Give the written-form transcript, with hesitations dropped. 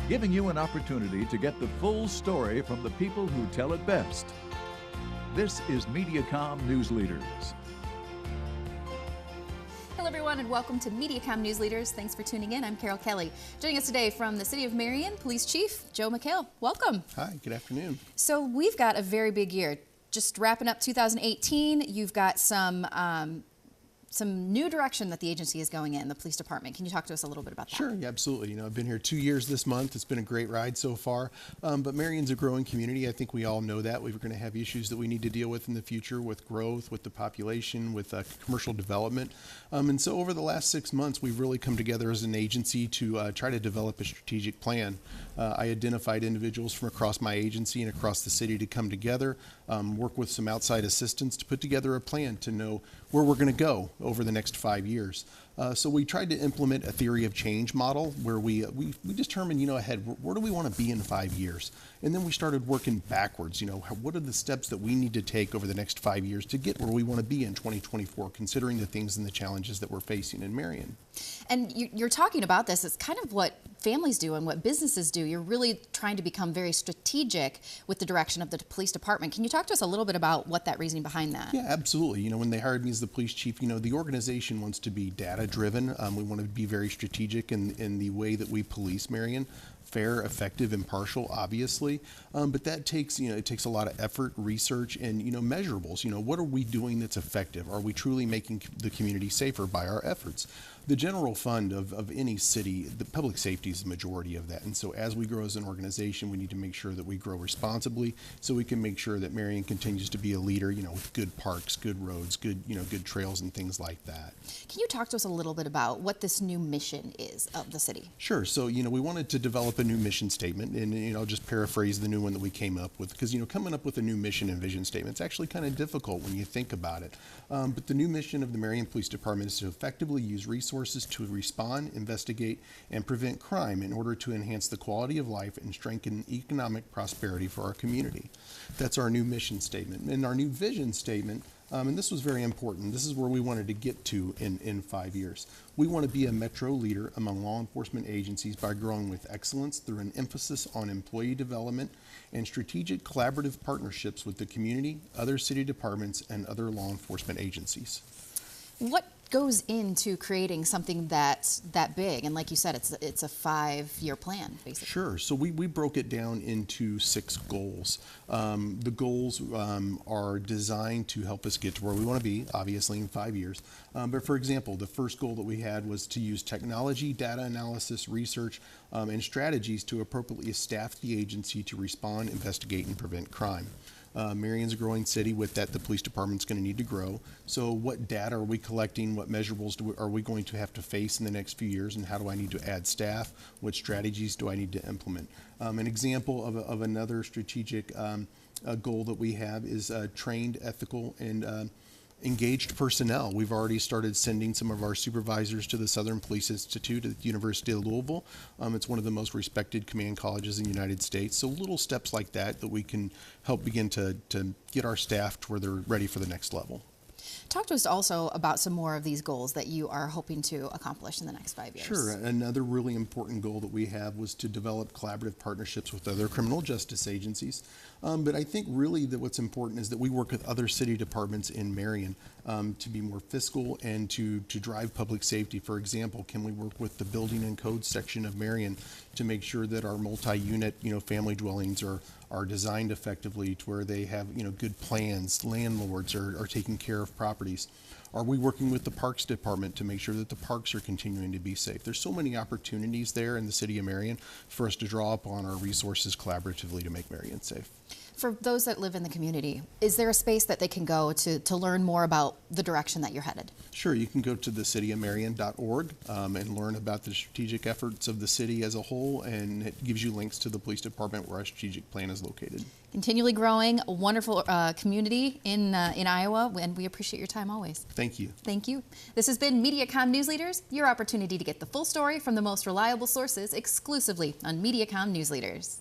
giving you an opportunity to get the full story from the people who tell it best. This is Mediacom News Leaders. Hello everyone and welcome to Mediacom News Leaders. Thanks for tuning in. I'm Carol Kelly. Joining us today from the City of Marion, Police Chief Joe McHale. Welcome. Hi, good afternoon. So we've got a very big year. Just wrapping up 2018, you've got some new direction that the agency is going in, the police department. Can you talk to us a little bit about that? Sure, yeah, absolutely. You know, I've been here 2 years this month. It's been a great ride so far. But Marion's a growing community. I think we all know that. We're going to have issues that we need to deal with in the future with growth, with the population, with commercial development. And so over the last 6 months, we've really come together as an agency to try to develop a strategic plan. I identified individuals from across my agency and across the city to come together, work with some outside assistance to put together a plan to know where we're going to go over the next 5 years. So we tried to implement a theory of change model where we determined, ahead, where do we want to be in 5 years? And then we started working backwards, what are the steps that we need to take over the next 5 years to get where we want to be in 2024, considering the things and the challenges that we're facing in Marion. And you're talking about this, it's kind of what families do and what businesses do. You're really trying to become very strategic with the direction of the police department. Can you talk to us a little bit about what that reasoning behind that? Yeah, absolutely. When they hired me as the police chief, the organization wants to be data driven. We want to be very strategic in the way that we police Marion. Fair, effective, impartial, obviously, but that takes it takes a lot of effort, research, and measurables. What are we doing that's effective? Are we truly making the community safer by our efforts? The general fund of any city, the public safety is the majority of that, and so as we grow as an organization, we need to make sure that we grow responsibly, so we can make sure that Marion continues to be a leader, with good parks, good roads, good good trails, and things like that. Can you talk to us a little bit about what this new mission is of the city? Sure. So we wanted to develop a new mission statement, and I'll just paraphrase the new one that we came up with, because coming up with a new mission and vision statement, it's actually kind of difficult when you think about it. But the new mission of the Marion Police Department is to effectively use resources to respond, investigate, and prevent crime in order to enhance the quality of life and strengthen economic prosperity for our community. That's our new mission statement. And our new vision statement, and this was very important, this is where we wanted to get to in 5 years. We want to be a metro leader among law enforcement agencies by growing with excellence through an emphasis on employee development and strategic collaborative partnerships with the community, other city departments, and other law enforcement agencies. What goes into creating something that's that big? And like you said, it's a 5-year plan, basically. Sure. So we broke it down into 6 goals. The goals are designed to help us get to where we want to be, obviously, in 5 years. But for example, the first goal that we had was to use technology, data analysis, research, and strategies to appropriately staff the agency to respond, investigate, and prevent crime. Marion's a growing city. With that, the police department's going to need to grow. So what data are we collecting? What measurables are we going to have to face in the next few years? And how do I need to add staff? What strategies do I need to implement? An example of another strategic goal that we have is trained, ethical, and engaged personnel. We've already started sending some of our supervisors to the Southern Police Institute at the University of Louisville. It's one of the most respected command colleges in the United States. So little steps like that we can help begin to get our staff to where they're ready for the next level. Talk to us also about some more of these goals that you are hoping to accomplish in the next 5 years. Sure. Another really important goal that we have was to develop collaborative partnerships with other criminal justice agencies. But I think really that what's important is that we work with other city departments in Marion to be more fiscal and to drive public safety. For example, can we work with the building and code section of Marion to make sure that our multi-unit family dwellings are designed effectively to where they have good plans, landlords are taking care of properties? Are we working with the Parks Department to make sure that the parks are continuing to be safe? There's so many opportunities there in the city of Marion for us to draw upon our resources collaboratively to make Marion safe. For those that live in the community, is there a space that they can go to learn more about the direction that you're headed? Sure, you can go to thecityofmarion.org and learn about the strategic efforts of the city as a whole, and it gives you links to the police department where our strategic plan is located. Continually growing, a wonderful community in Iowa, and we appreciate your time always. Thank you. Thank you. This has been Mediacom News Leaders, your opportunity to get the full story from the most reliable sources exclusively on Mediacom News Leaders.